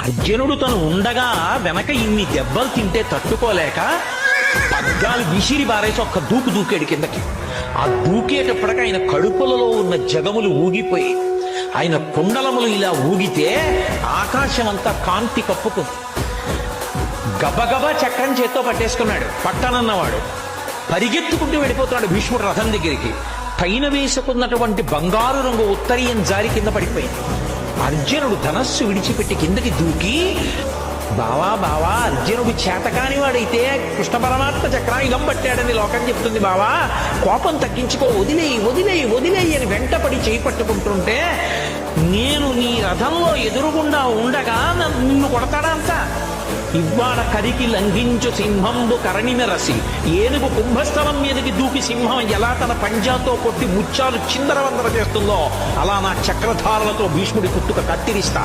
అర్జునుడు తను ఉండగా వెనక ఇన్ని దెబ్బలు తింటే తట్టుకోలేక పగ్గాలు విసిరి బారేసి ఒక్క దూకు దూకాడు కిందకి. ఆ దూకేటప్పటికి ఆయన కడుపులలో ఉన్న జగములు ఊగిపోయి ఆయన కుండలములు ఇలా ఊగితే ఆకాశం అంతా కాంతి కప్పుకుంది. గబగబా చక్రం చేత్తో పట్టేసుకున్నాడు. పట్టనన్నవాడు పరిగెత్తుకుంటూ వెళ్ళిపోతున్నాడు భీష్ముడు రథం దగ్గరికి. పైన వేసుకున్నటువంటి బంగారు రంగు ఉత్తరీయం జారి కింద పడిపోయింది. అర్జునుడు ధనస్సు విడిచిపెట్టి కిందకి దూకి, బావా బావా, అర్జునుడు చేతకాని వాడైతే కృష్ణ పరమాత్మ చక్రాయుధం పట్టాడని లోకం చెప్తుంది బావా, కోపం తగ్గించుకో, వదిలేయి వదిలేయి వదిలేయి అని వెంటపడి చేయి పట్టుకుంటుంటే, నేను నీ రథంలో ఎదురుగుండా ఉండగా నిన్ను కొడతాడా అంత? ఇవ్వాడ కరికి లంఘించు సింహంబు కరణిమెరసి, ఏనుగు కుంభస్థలం మీదకి దూకి సింహం ఎలా తన పంజాతో కొట్టి ముత్యాలు చిందరవందర చేస్తుందో అలా నా చక్రధారలతో భీష్ముడి పుట్టుక కత్తిరిస్తా.